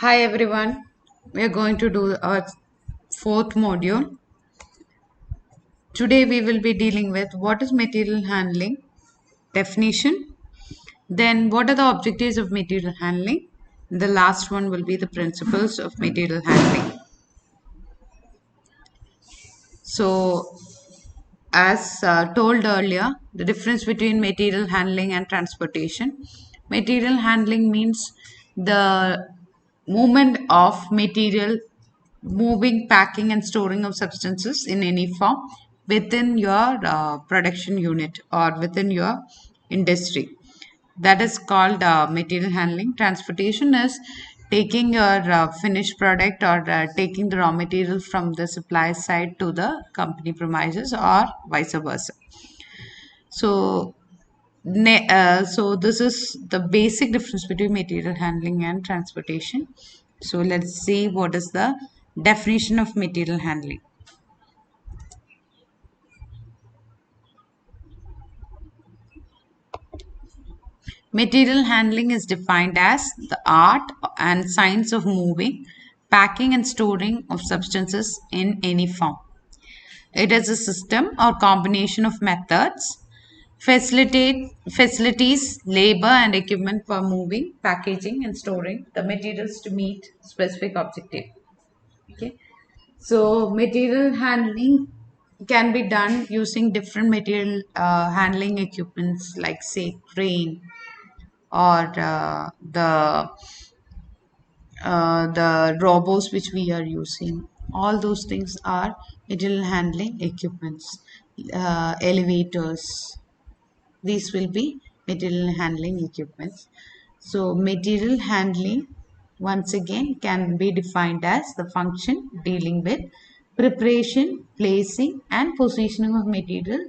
Hi everyone, we are going to do our fourth module. Today we will be dealing with what is material handling, definition, then what are the objectives of material handling. The last one will be the principles of material handling. So, as told earlier, the difference between material handling and transportation. Material handling means the movement of material, moving, packing, and storing of substances in any form within your production unit or within your industry. That is called material handling. Transportation is taking your finished product or taking the raw material from the supply side to the company premises or vice versa. So, so this is the basic difference between material handling and transportation. So let's see what is the definition of material handling. Material handling is defined as the art and science of moving, packing, and storing of substances in any form. It is a system or combination of methods, facilities, labor, and equipment for moving, packaging, and storing the materials to meet specific objective. Okay. So material handling can be done using different material handling equipments like say crane or the robots which we are using. All those things are material handling equipments. Elevators. These will be material handling equipments. So material handling once again can be defined as the function dealing with preparation, placing and positioning of material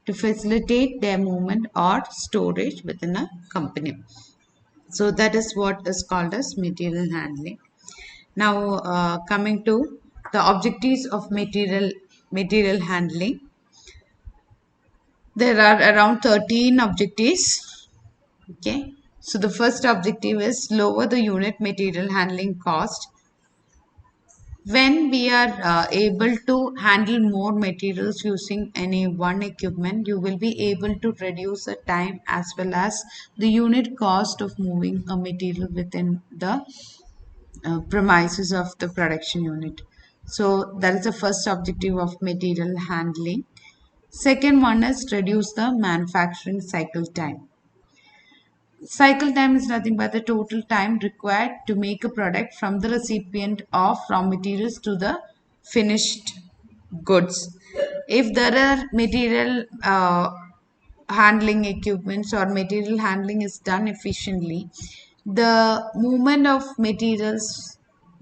to facilitate their movement or storage within a company. So that is what is called as material handling. Now coming to the objectives of material handling, there are around 13 objectives. Okay, so the first objective is lower the unit material handling cost. When we are able to handle more materials using any one equipment, you will be able to reduce the time as well as the unit cost of moving a material within the premises of the production unit. So that is the first objective of material handling. Second one is reduce the manufacturing cycle time. Cycle time is nothing but the total time required to make a product from the recipient of raw materials to the finished goods. If there are material handling equipments or material handling is done efficiently, the movement of materials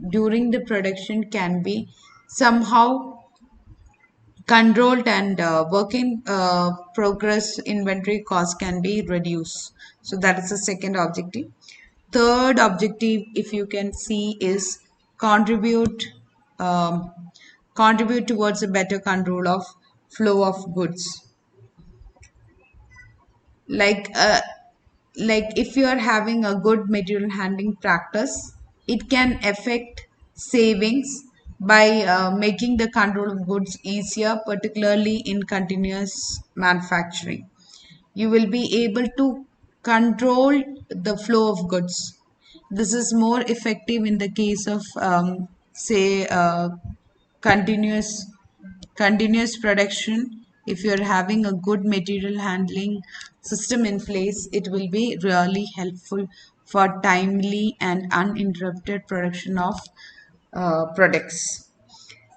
during the production can be somehow controlled and working progress inventory cost can be reduced. So that is the second objective. Third objective, if you can see, is contribute um, contribute towards a better control of flow of goods. Like uh, like if you are having a good material handling practice, it can affect savings by making the control of goods easier, particularly in continuous manufacturing. You will be able to control the flow of goods. This is more effective in the case of say continuous continuous production. If you're having a good material handling system in place, it will be really helpful for timely and uninterrupted production of products.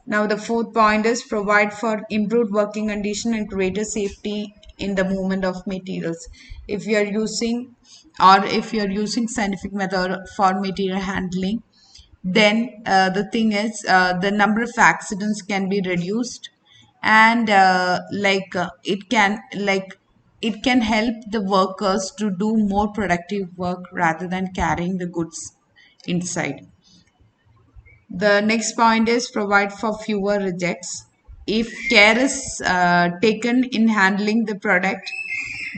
Now the fourth point is provide for improved working condition and greater safety in the movement of materials. If you are using or if you are using scientific method for material handling, then the thing is the number of accidents can be reduced, and it can help the workers to do more productive work rather than carrying the goods inside. The next point is provide for fewer rejects. If care is taken in handling the product,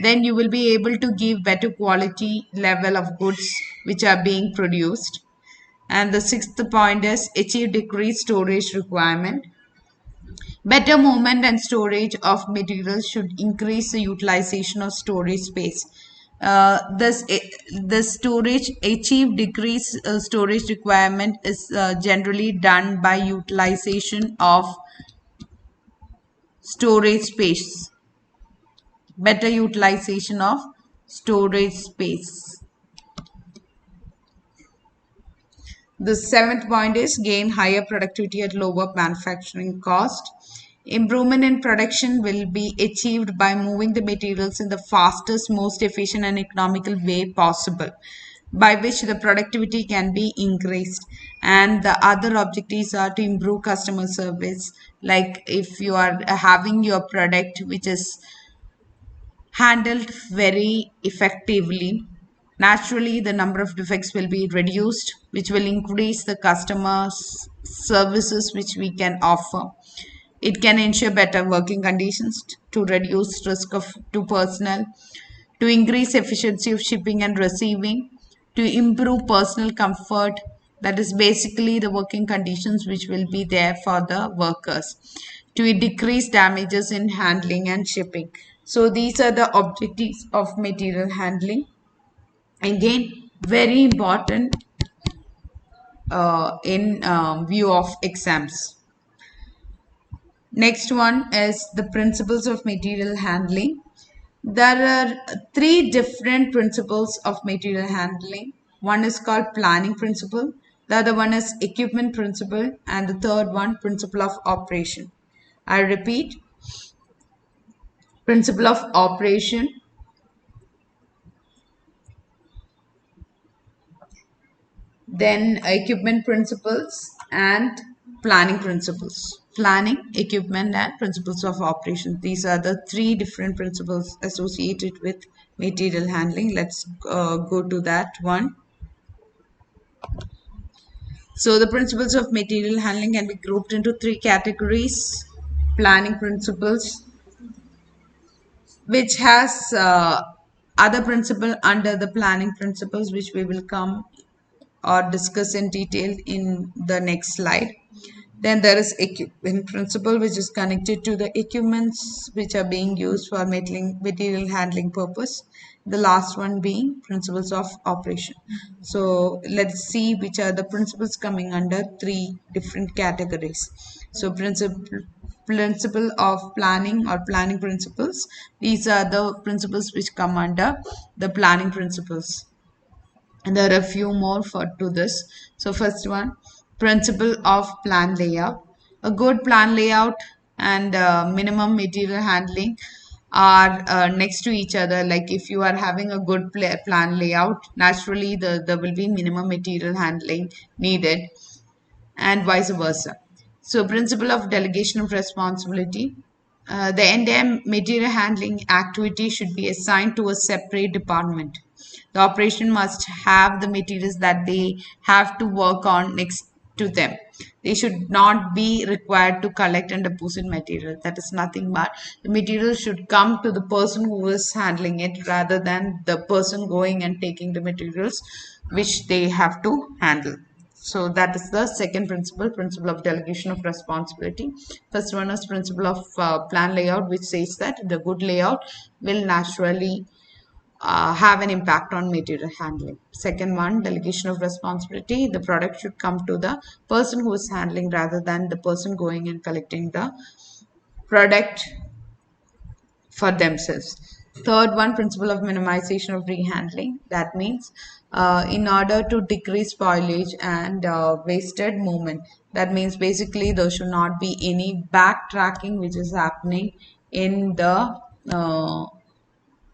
then you will be able to give better quality level of goods which are being produced. And the sixth point is achieve decreased storage requirement. Better movement and storage of materials should increase the utilization of storage space. The storage achieve decrease storage requirement is generally done by utilization of storage space. Better utilization of storage space. The seventh point is gain higher productivity at lower manufacturing cost. Improvement in production will be achieved by moving the materials in the fastest, most efficient and economical way possible, by which the productivity can be increased. And the other objectives are to improve customer service. Like if you are having your product which is handled very effectively, naturally the number of defects will be reduced, which will increase the customers services which we can offer. It can ensure better working conditions to reduce risk of to personnel, to increase efficiency of shipping and receiving, to improve personal comfort. That is basically the working conditions which will be there for the workers, to decrease damages in handling and shipping. So these are the objectives of material handling. Again, very important in view of exams. Next one is the principles of material handling. There are three different principles of material handling. One is called planning principle, the other one is equipment principle, and the third one, principle of operation. I repeat, principle of operation, then equipment principles and planning principles. Planning, equipment, and principles of operation. These are the three different principles associated with material handling. Let's go to that one. So the principles of material handling can be grouped into three categories. Planning principles, which has other principle under the planning principles, which we will come or discuss in detail in the next slide. Then there is equipment principle, which is connected to the equipments which are being used for material handling purpose. The last one being principles of operation. So let's see which are the principles coming under three different categories. So principle of planning or planning principles. These are the principles which come under the planning principles. And there are a few more for to this. So first one, principle of plan layout. A good plan layout and minimum material handling are next to each other. Like if you are having a good plan layout, naturally there will be minimum material handling needed, and vice versa. So principle of delegation of responsibility. The entire material handling activity should be assigned to a separate department. The operation must have the materials that they have to work on next to them. They should not be required to collect and deposit material. That is nothing but the material should come to the person who is handling it rather than the person going and taking the materials which they have to handle. So that is the second principle, principle of delegation of responsibility. First one is principle of plan layout, which says that the good layout will naturally have an impact on material handling. Second one, delegation of responsibility. The product should come to the person who is handling rather than the person going and collecting the product for themselves. Third one, principle of minimization of rehandling. That means in order to decrease spoilage and wasted movement. That means basically there should not be any backtracking which is happening in the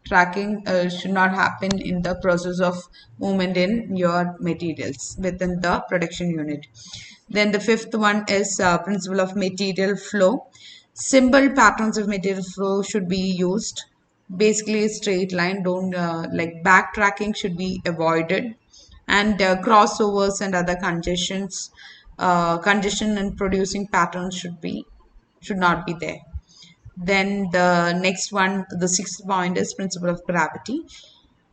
tracking should not happen in the process of movement in your materials within the production unit. Then the fifth one is principle of material flow. Simple patterns of material flow should be used. Basically a straight line, don't like backtracking should be avoided, and crossovers and other congestion and producing patterns should not be there. Then the next one, the sixth point is principle of gravity.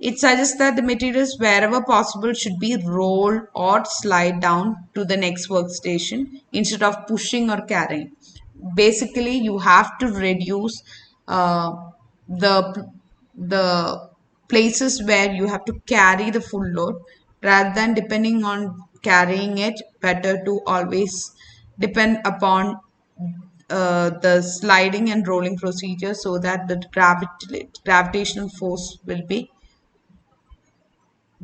It suggests that the materials wherever possible should be rolled or slide down to the next workstation instead of pushing or carrying. Basically, you have to reduce the places where you have to carry the full load rather than depending on carrying it. Better to always depend upon the sliding and rolling procedure so that the gravitational force will be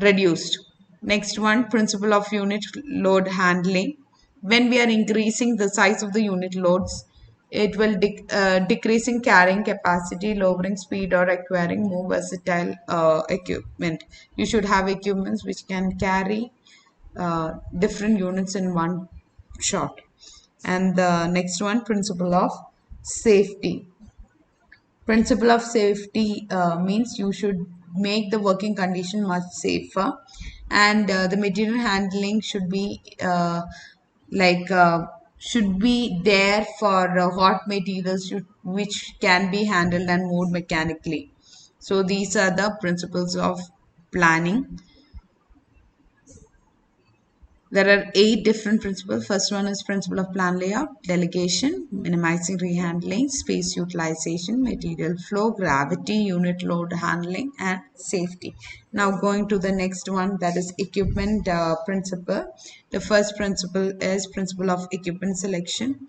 reduced. Next one, principle of unit load handling. When we are increasing the size of the unit loads, it will decreasing carrying capacity, lowering speed, or acquiring more versatile equipment. You should have equipments which can carry different units in one shot. And the next one, principle of safety. Principle of safety means you should make the working condition much safer, and the material handling should be like should be there for hot materials which can be handled and moved mechanically. So these are the principles of planning. There are 8 different principles. First one is principle of plan layout, delegation, minimizing rehandling, space utilization, material flow, gravity, unit load handling, and safety. Now going to the next one, that is equipment principle. The first principle is principle of equipment selection.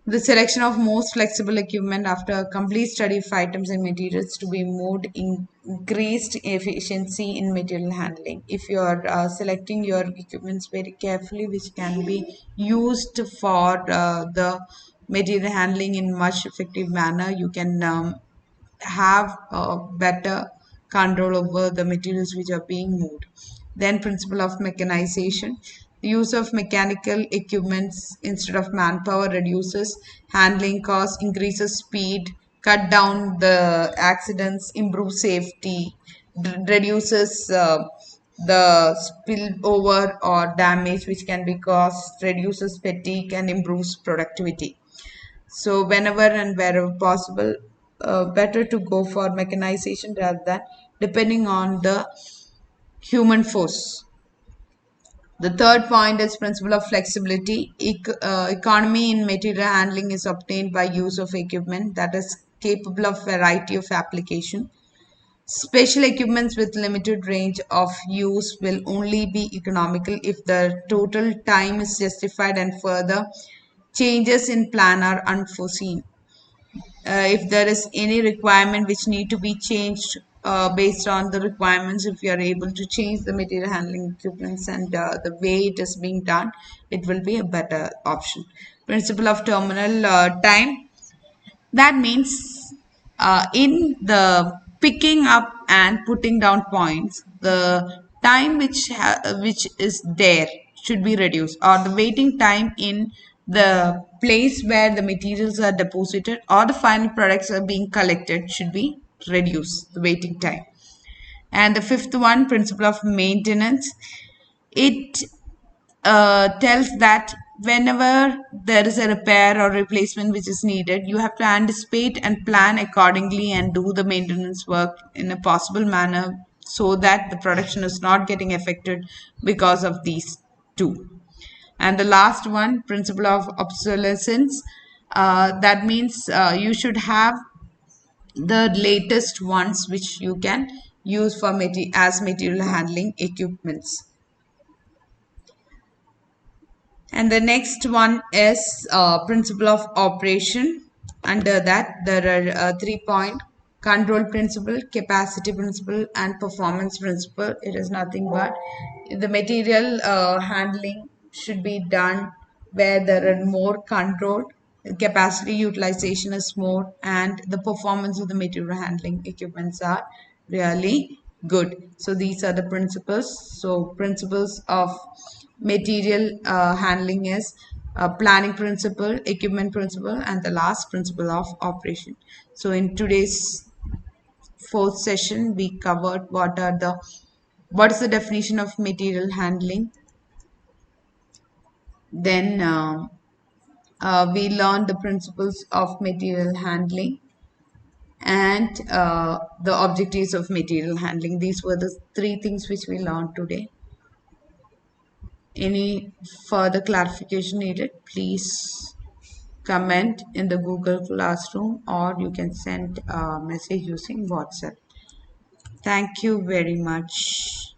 The selection of most flexible equipment after a complete study of items and materials to be moved increased efficiency in material handling. If you are selecting your equipments very carefully, which can be used for the material handling in much effective manner, you can have a better control over the materials which are being moved. Then principle of mechanization. The use of mechanical equipments instead of manpower reduces handling costs, increases speed, cut down the accidents, improves safety, reduces the spillover or damage which can be caused, reduces fatigue and improves productivity. So whenever and wherever possible, better to go for mechanization rather than depending on the human force. The third point is principle of flexibility. Economy in material handling is obtained by use of equipment that is capable of variety of application. Special equipments with limited range of use will only be economical if the total time is justified and further changes in plan are unforeseen. If there is any requirement which need to be changed based on the requirements, if you are able to change the material handling equipments and the way it is being done, it will be a better option. Principle of terminal time. That means in the picking up and putting down points, the time which is there should be reduced, or the waiting time in the place where the materials are deposited or the final products are being collected should be reduced, the waiting time. And the fifth one, principle of maintenance. It tells that whenever there is a repair or replacement which is needed, you have to anticipate and plan accordingly and do the maintenance work in a possible manner so that the production is not getting affected because of these two. And the last one, principle of obsolescence. That means you should have the latest ones which you can use for as material handling equipments. And the next one is principle of operation. Under that, there are 3 point control principle, capacity principle, and performance principle. It is nothing but the material handling should be done where there are more control, capacity utilization is more, and the performance of the material handling equipments are really good. So these are the principles. So principles of material handling is planning principle, equipment principle, and the last principle of operation. So in today's fourth session, we covered what is the definition of material handling. Then we learned the principles of material handling. and the objectives of material handling. These were the three things which we learned today. Any further clarification needed, please comment in the Google Classroom, or you can send a message using WhatsApp. Thank you very much.